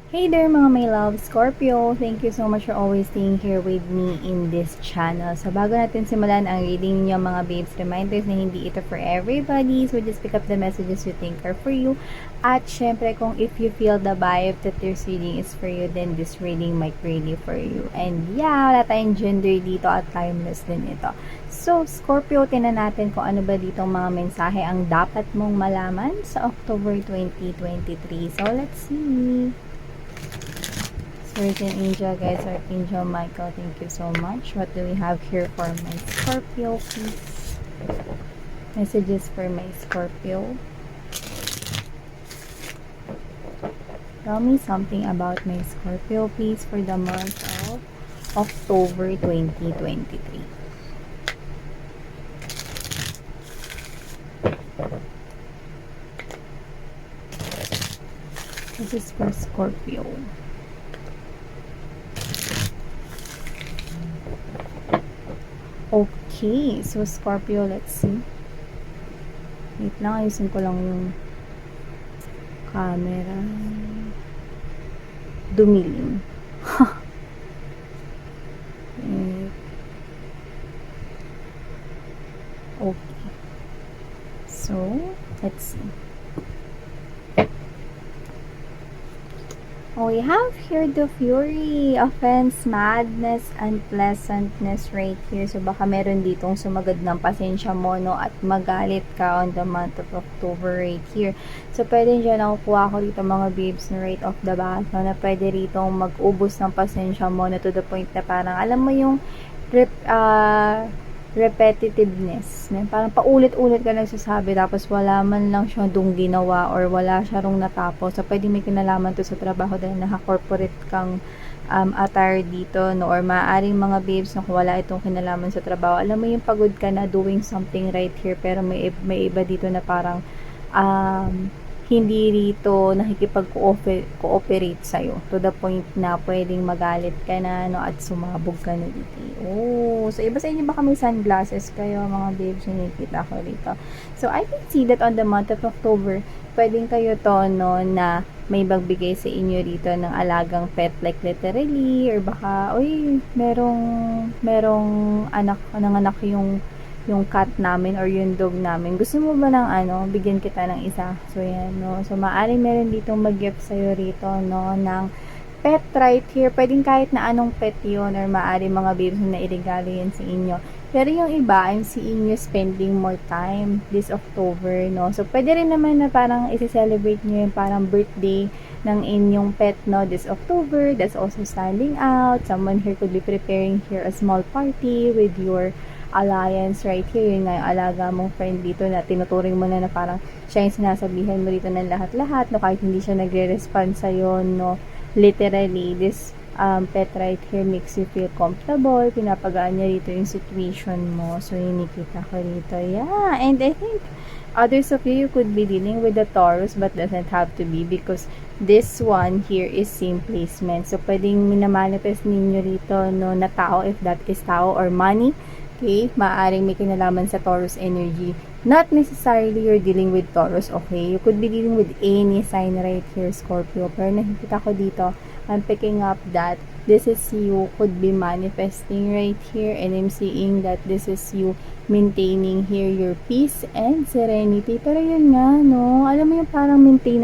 Hey there mga my love, Scorpio! Thank you so much for always staying here with me in this channel. So bago natin simulan ang reading niyo mga babes, reminders na hindi ito for everybody. So just pick up the messages you think are for you. At syempre kung if you feel the vibe that this reading is for you, then this reading might really for you. And yeah, wala tayong gender dito at timeless din ito. So Scorpio, tinan natin kung ano ba ditong mga mensahe ang dapat mong malaman sa October 2023. So let's see. Virgin Angel, guys, Archangel Michael, thank you so much. What do we have here for my Scorpio, please? Messages for my Scorpio. Tell me something about my Scorpio, please, for the month of October 2023. This is for Scorpio. Okay, so Scorpio, let's see. Wait lang, ayusin ko lang yung camera. Dumilim. Okay. So, let's see. Oh, we have here the Fury, offense, madness, unpleasantness right here. So, baka meron ditong sumagad ng pasensya mo, no? At magalit ka on the month of October right here. So, pwede dyan nakukuha ko dito mga babes na right off the bat, no? Na pwede ditong mag-ubos ng pasensya mo na to the point na parang, alam mo yung repetitiveness. Parang paulit-ulit ka nagsasabi tapos wala man lang siya dong ginawa or wala siya rong natapos. So, pwede may kinalaman to sa trabaho dahil naka-corporate kang attire dito, no? Or maaaring mga babes na wala itong kinalaman sa trabaho. Alam mo yung pagod ka na doing something right here pero may iba dito na parang hindi rito nakikipag-cooperate sa'yo to the point na pwedeng magalit ka na, no, at sumabog ka na dito. Oh, so iba sa inyo baka may sunglasses kayo mga babes, nakikita ko rito. So I can see that on the month of October, pwedeng kayo to, no, na may magbigay sa inyo rito ng alagang pet, like literally, or baka, uy, merong anak yung cat namin or yung dog namin. Gusto mo ba ng bigyan kita ng isa? So, yan, no? So, maaaring meron ditong mag-gift sa'yo rito, no? Ng pet right here. Pwedeng kahit na anong pet yun or maaaring mga babes na iregalo yan sa inyo. Pero yung iba, I'm seeing you spending more time this October, no? So, pwede rin naman na parang isi-celebrate nyo yung parang birthday ng inyong pet, no, this October. That's also standing out. Someone here could be preparing here a small party with your alliance right here. Yun nga yung alaga mong friend dito na tinuturing mo na parang siya yung sinasabihan mo dito ng lahat-lahat, no, kahit hindi siya nagre-respond sa'yo, no. Literally, this pet right here makes you feel comfortable. Pinapagaan niya dito yung situation mo. So, yun nakita ko dito. Yeah, and I think others of you could be dealing with the Taurus but doesn't have to be because this one here is same placement. So, pwedeng minamanifest ninyo rito, no, na tao, if that is tao or money. Okay, maaaring may kinalaman sa Taurus energy. Not necessarily you're dealing with Taurus, okay? You could be dealing with any sign right here, Scorpio. Pero nakikita ko dito, I'm picking up that this is you could be manifesting right here, and I'm seeing that this is you maintaining here your peace and serenity. Pero yun nga, no? Alam mo yung parang maintain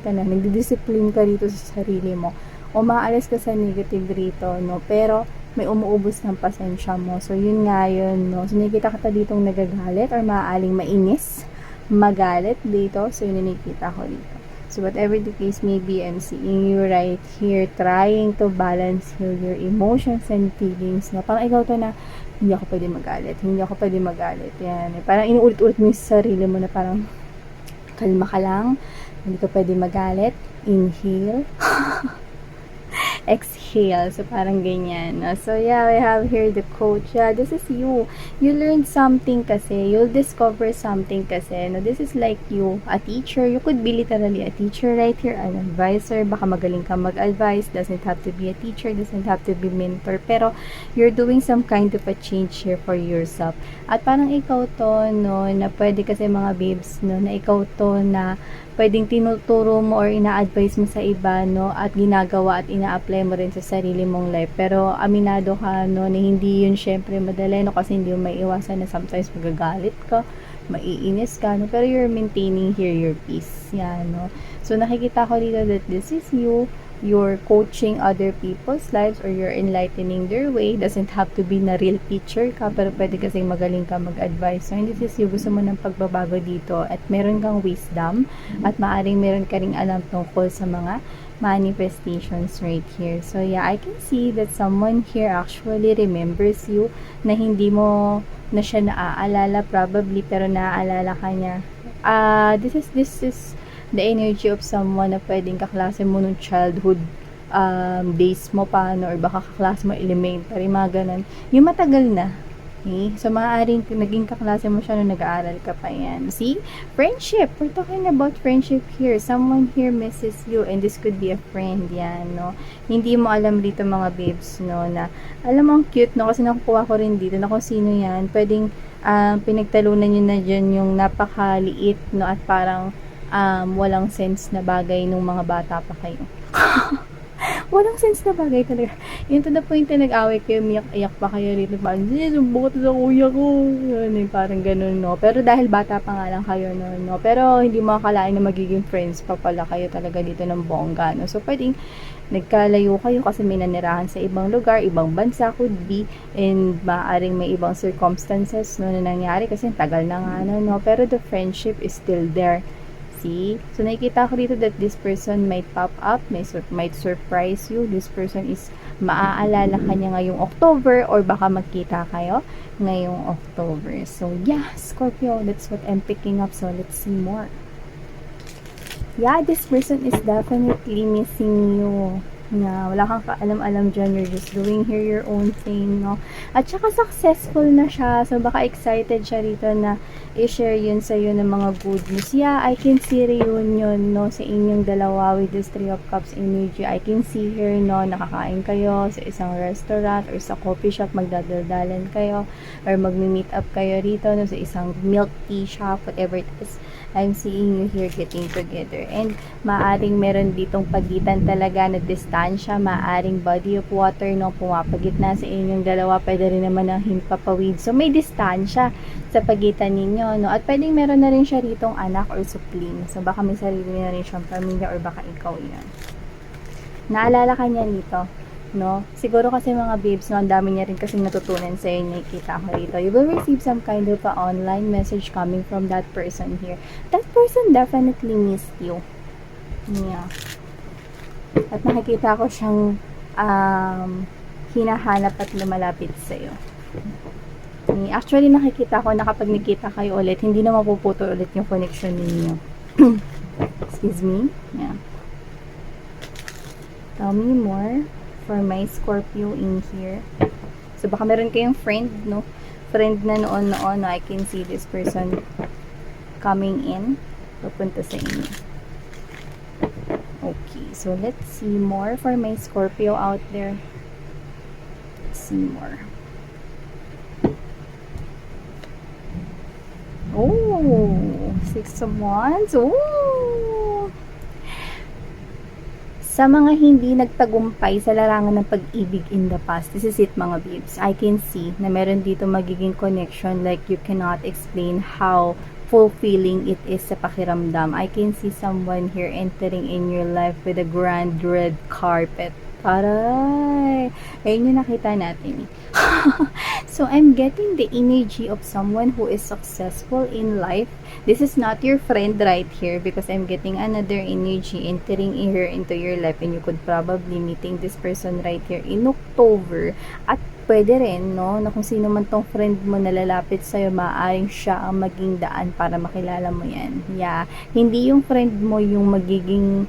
ka na, nagdidiscipline ka rito sa sarili mo. O maalis ka sa negative rito, no? Pero may umuubos ng pasensya mo. So, yun nga yun, no? So, nakikita ka ditong nagagalit or maaaring mainis, magalit dito. So, yun nakikita ko dito. So, whatever the case may be, I'm seeing you right here trying to balance your emotions and feelings, no? Parang ikaw to na, hindi ako pwede magalit. Yan. Parang inuulit-ulit mo yung sarili mo na parang, kalma ka lang, hindi ka pwede magalit. Inhale. exhale. So, parang ganyan. So, yeah, we have here the coach. Yeah, this is you. You learned something kasi. You'll discover something kasi. No, this is like you, a teacher. You could be literally a teacher right here, an advisor. Baka magaling ka mag-advise. Doesn't have to be a teacher. Doesn't have to be mentor. Pero, you're doing some kind of a change here for yourself. At parang ikaw to, no, na pwede kasi mga babes, no, na ikaw to na pwedeng tinuturo mo or ina-advise mo sa iba, no, at ginagawa at ina-apply mo rin sa sarili mong life. Pero aminado ka, no, na hindi yun syempre madali, no, kasi hindi mo maiiwasan na sometimes magagalit ka, maiinis ka, no, pero you're maintaining here your peace. Yan, no. So nakikita ko dito that this is you're coaching other people's lives or you're enlightening their way. Doesn't have to be na real teacher ka, pero pwede kasi magaling ka mag-advise. So, hindi this gusto mo ng pagbabago dito at meron kang wisdom at maaring meron ka ring alam tungkol sa mga manifestations right here. So, yeah, I can see that someone here actually remembers you na hindi mo na siya naaalala probably, pero naaalala ka niya. This is the energy of someone na pwedeng kaklase mo nung childhood days mo pa, no, or baka kaklase mo elementary, mga ganun. Yung matagal na. Okay? So, maaaring naging kaklase mo siya nung nag-aaral ka pa yan. See? Friendship. We're talking about friendship here. Someone here misses you and this could be a friend. Yan, no? Hindi mo alam dito mga babes, no, na alam mo ang cute, no? Kasi nakukuha ko rin dito na kung sino yan. Pwedeng pinagtalunan nyo na dyan yung napakaliit, no, at parang walang sense na bagay nung mga bata pa kayo. Walang sense na bagay talaga. Yun to the point na nag-away kayo, miyak-iyak pa kayo rito. Parang, sumbukot sa kuya ko. Yun, parang ganun, no. Pero dahil bata pa nga lang kayo, no. Pero hindi mo akalain na magiging friends pa pala kayo talaga dito ng bongga, no. So, pwedeng nagkalayo kayo kasi may nanirahan sa ibang lugar, ibang bansa could be, and maaring may ibang circumstances, no, na nangyari kasi tagal na nga, no. Pero the friendship is still there. See? So, nakikita ko dito that this person might pop up, might surprise you. This person is maaalala ka niya ngayong October or baka magkita kayo ngayong October. So, yeah, Scorpio, that's what I'm picking up. So, let's see more. Yeah, this person is definitely missing you. Na wala kang kaalam-alam dyan, you're just doing here your own thing, no? At saka successful na siya, so baka excited siya rito na i-share yun sa'yo ng mga good news. Yeah, I can see reunion, no, sa inyong dalawa with this 3 of Cups energy. I can see here, no, nakakain kayo sa isang restaurant or sa coffee shop, magdadaldalan kayo or magmi-meet up kayo rito, no, sa isang milk tea shop, whatever it is. I'm seeing you here getting together. And maaring meron ditong pagitan talaga na distansya, maaring body of water, no, pumapagit na sa inyong dalawa, pwede rin naman ang himpapawid. So, may distansya sa pagitan ninyo, no, at pwedeng meron na rin siya ritong anak or supling. So, baka may sarili na rin siyang pamilya or baka ikaw yan. Naalala ka niya nito, no? Siguro kasi mga babes, no, ang dami niya rin kasi natutunan sa inyo, nakikita ko rito. You will receive some kind of a online message coming from that person here. That person definitely missed you. Yeah. At nakikita ko siyang hinahanap at lumalapit sa'yo. Actually, nakikita ko na kapag nakita kayo ulit, hindi na mapuputol ulit yung connection ninyo. Excuse me. Yeah. Tell me more for my Scorpio in here. So, baka meron kayong friend, no? Friend na noon, no? I can see this person coming in. Pupunta sa inyo. Okay. So, let's see more for my Scorpio out there. Let's see more. Oh! 6 of Wands. Oh! Sa mga hindi nagtagumpay sa larangan ng pag-ibig in the past, this is it mga babes. I can see na meron dito magiging connection like you cannot explain how fulfilling it is sa pakiramdam. I can see someone here entering in your life with a grand red carpet. Aray! Ayun yung nakita natin. So, I'm getting the energy of someone who is successful in life. This is not your friend right here because I'm getting another energy entering here into your life and you could probably meeting this person right here in October. At pwede rin, no, na kung sino man tong friend mo na lalapit sa'yo, maaaring siya ang maging daan para makilala mo yan. Yeah. Hindi yung friend mo yung magiging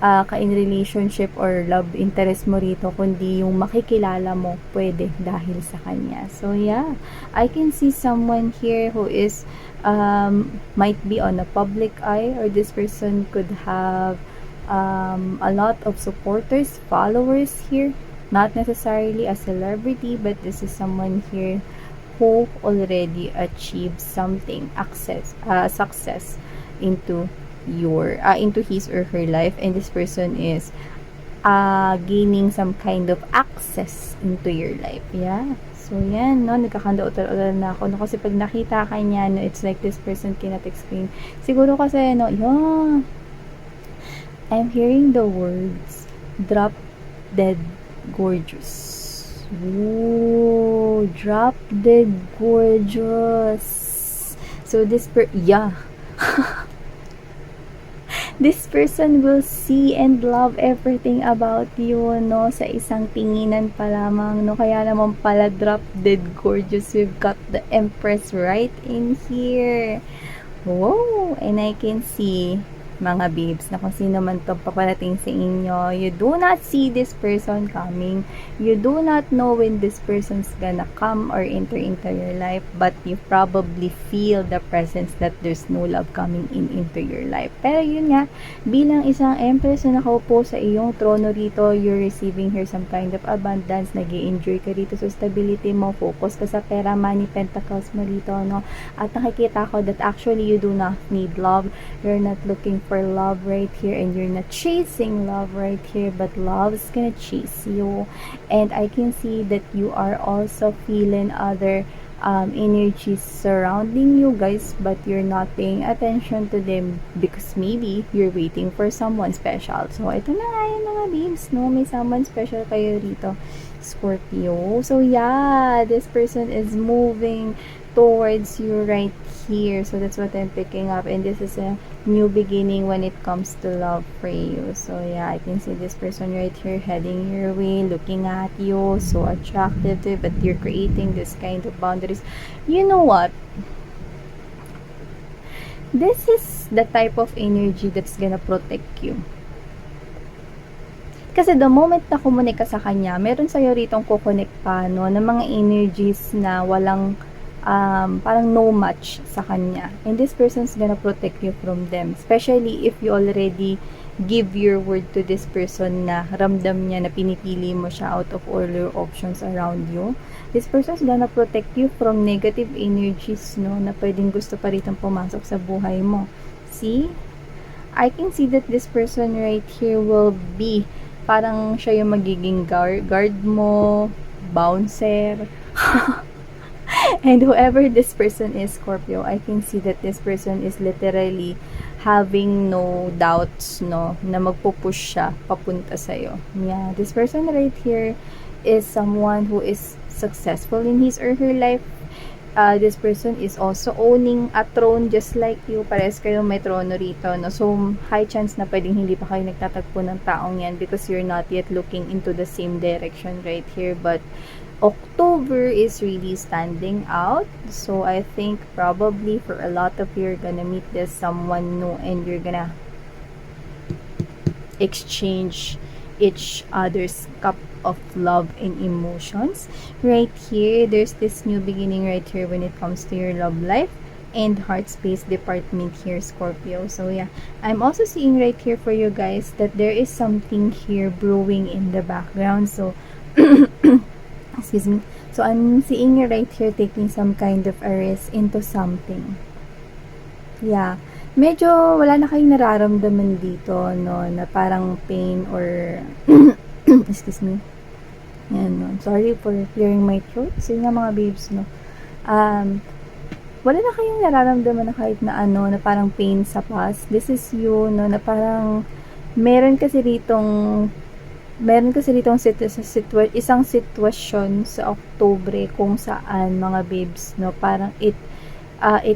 ka-in relationship or love interest mo rito, kundi yung makikilala mo pwede dahil sa kanya. So yeah, I can see someone here who is might be on a public eye, or this person could have a lot of supporters, followers here, not necessarily a celebrity, but this is someone here who already achieved something, success into into his or her life, and this person is gaining some kind of access into your life. Yeah. So, yan, no, nagkakanda-utal-utal na ako, no, kasi pag nakita ka niya, no, it's like this person cannot explain. Siguro kasi, no, yeah, I'm hearing the words, drop dead gorgeous. Ooh, drop dead gorgeous. So, yeah. This person will see and love everything about you, no? Sa isang tinginan pa lamang, no? Kaya naman pala drop dead gorgeous. We've got the Empress right in here. Whoa! And I can see, mga babes, na kung sino man to paparating sa inyo, you do not see this person coming. You do not know when this person's gonna come or enter into your life, but you probably feel the presence that there's no love coming into your life. Pero yun nga, bilang isang empress na nakaupo sa iyong trono rito, you're receiving here some kind of abundance, nag-i-enjoy ka rito sa stability mo, focus ka sa pera, money, pentacles mo rito, no? At nakikita ko that actually you do not need love. You're not looking for love right here, and you're not chasing love right here, but love is gonna chase you. And I can see that you are also feeling other energies surrounding you, guys, but you're not paying attention to them because maybe you're waiting for someone special. So ito na nga yun, mga babes, no? May someone special kayo rito, Scorpio. So yeah, this person is moving towards you right here. So that's what I'm picking up, and this is a new beginning when it comes to love for you. So yeah, I can see this person right here heading your way, looking at you, so attractive, but you're creating this kind of boundaries. You know what? This is the type of energy that's gonna protect you. Kasi the moment na kumunik ka sa kanya, meron sa'yo ritong kukonek pa, no, ng mga energies na walang parang no match sa kanya. And this person's gonna protect you from them. Especially if you already give your word to this person na ramdam niya na pinipili mo siya out of all your options around you. This person's gonna protect you from negative energies, no, na pwedeng gusto pa ritong pumasok sa buhay mo. See? I can see that this person right here will be parang siya yung magiging guard mo, bouncer, and whoever this person is, Scorpio, I can see that this person is literally having no doubts, no, na magpupush siya papunta sa'yo. Yeah, this person right here is someone who is successful in his or her life. This person is also owning a throne just like you. Pares kayo may trono rito, no? So, high chance na pwedeng hindi pa kayo nagtatagpo ng taong yan because you're not yet looking into the same direction right here. But October is really standing out. So, I think probably for a lot of you, you're gonna meet this someone new and you're gonna exchange each other's cup of love and emotions. Right here, there's this new beginning right here when it comes to your love life and heart space department here, Scorpio. So yeah, I'm also seeing right here for you guys that there is something here brewing in the background. So excuse me. So I'm seeing you right here taking some kind of a risk into something. Yeah. Medyo wala na kayong nararamdaman dito, no, na parang pain or excuse me. Yan, no. Sorry for clearing my throat. So yun nga mga babes, no. Wala na kayong nararamdaman na kahit na ano, na parang pain sa past. This is you, no, na parang meron kasi ritong isang sitwasyon sa Oktubre kung saan mga babes, no, parang it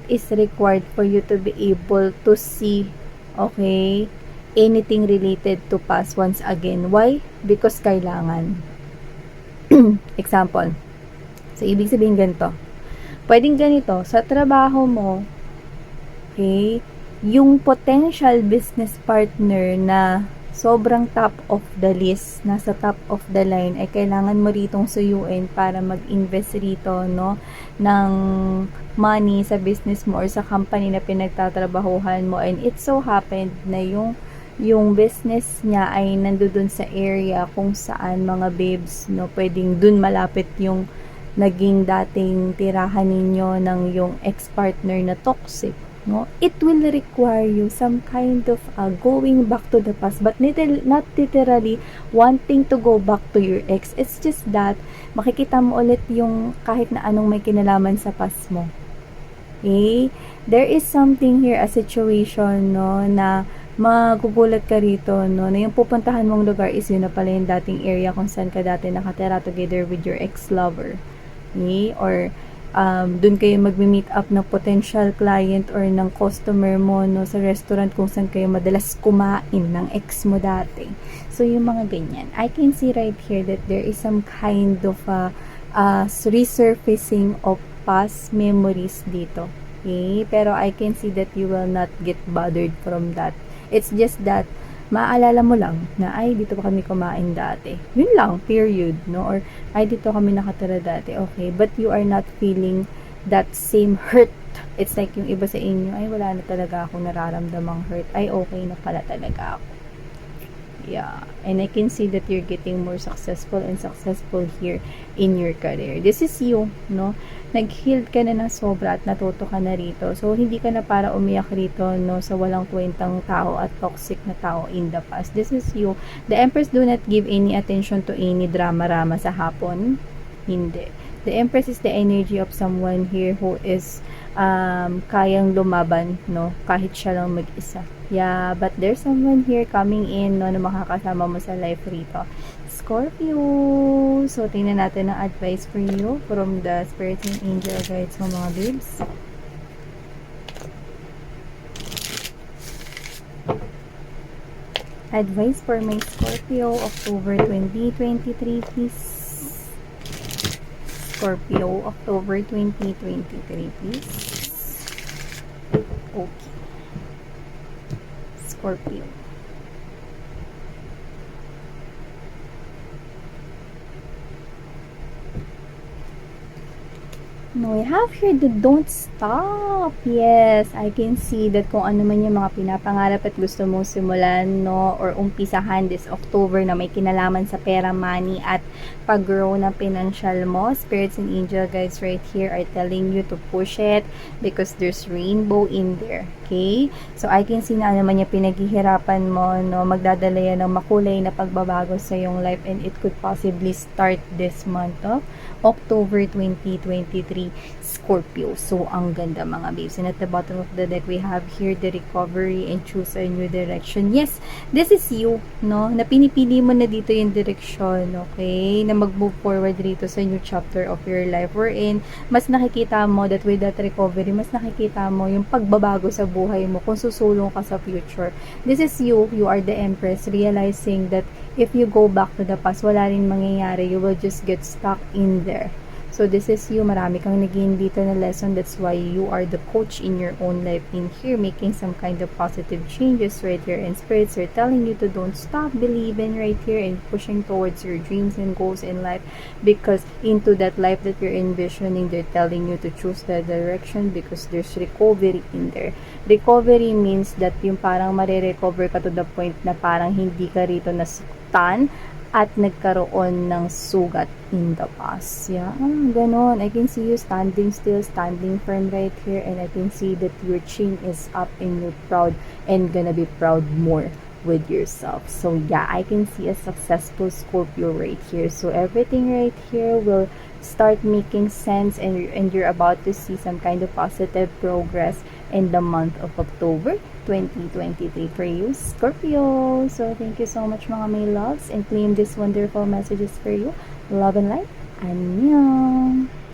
is required for you to be able to see, okay, anything related to past once again. Why? Because kailangan. Example. So, ibig sabihin ganito. Pwedeng ganito, sa trabaho mo, okay, yung potential business partner na sobrang top of the list, nasa top of the line, ay kailangan mo ritong suyuin para mag-invest rito, no, ng money sa business mo or sa company na pinagtatrabahuhan mo. And it so happened na yung business niya ay nandoon sa area kung saan mga babes, no, pwedeng dun malapit yung naging dating tirahan ninyo ng yung ex-partner na toxic, no. It will require you some kind of going back to the past, but not literally wanting to go back to your ex. It's just that makikita mo ulit yung kahit na anong may kinalaman sa past mo. Okay? There is something here, a situation, no, na magugulat ka rito, no, na yung pupuntahan mong lugar is yun na pala yung dating area kung saan ka dati nakatira together with your ex-lover. Okay? Or dun kayo magme-meet up ng potential client or ng customer mo, no, sa restaurant kung saan kayo madalas kumain ng ex mo dati. So, yung mga ganyan. I can see right here that there is some kind of resurfacing of past memories dito. Okay? Pero I can see that you will not get bothered from that. It's just that maaalala mo lang na ay dito pa kami kumain dati. Yun lang, period, no? Or ay dito kami nakatira dati. Okay, but you are not feeling that same hurt. It's like yung iba sa inyo, ay wala na talaga akong nararamdamang hurt. Ay okay na pala talaga ako. Yeah, and I can see that you're getting more successful and successful here in your career. This is you, no? Nag-healed ka na ng sobra at natuto ka na rito. So, hindi ka na para umiyak rito, no, sa walang kwentang tao at toxic na tao in the past. This is you. The Empress do not give any attention to any drama-rama sa hapon. Hindi. The Empress is the energy of someone here who is kayang lumaban, no, kahit siya lang mag-isa. Yeah, but there's someone here coming in, no, na makakasama mo sa life rito. Scorpio. So, tingnan natin ang advice for you from the Spirit and Angel Guides mo, mga babes. Advice for my Scorpio, October 2023, please. Scorpio, October 2023, please. Okay. Scorpio. No, we have here the don't stop. Yes, I can see that kung ano man yung mga pinapangarap at gusto mong simulan, no, or umpisahan this October na may kinalaman sa pera, money, at pag-grow ng financial mo, spirits and angel guides right here are telling you to push it because there's rainbow in there. Okay? So, I can see na ano man yung pinaghihirapan mo, no, magdadala yan ng makulay na pagbabago sa iyong life, and it could possibly start this month of October 2023, Scorpio. So, ang ganda mga babes. And at the bottom of the deck, we have here the recovery and choose a new direction. Yes, this is you, no? Na pinipili mo na dito yung direction, okay? Na mag-move forward dito sa new chapter of your life. Wherein, mas nakikita mo that with that recovery, mas nakikita mo yung pagbabago sa buhay mo kung susulong ka sa future. This is you. You are the Empress, realizing that if you go back to the past, wala rin mangyayari. You will just get stuck in there. So, this is you. Marami kang naging dito na lesson. That's why you are the coach in your own life in here, making some kind of positive changes right here. And spirits are telling you to don't stop believing right here and pushing towards your dreams and goals in life, because into that life that you're envisioning, they're telling you to choose that direction because there's recovery in there. Recovery means that yung parang marirecover ka to the point na parang hindi ka rito nasaktan at nagkaroon ng sugat in the past. Yeah, ganon. I can see you standing still, standing firm right here, and I can see that your chin is up and you're proud and gonna be proud more with yourself. So yeah, I can see a successful Scorpio right here. So everything right here will start making sense, and you're about to see some kind of positive progress in the month of October 2023 for you, Scorpio. So thank you so much mga my loves, and claim these wonderful messages for you. Love and light. Annyeong.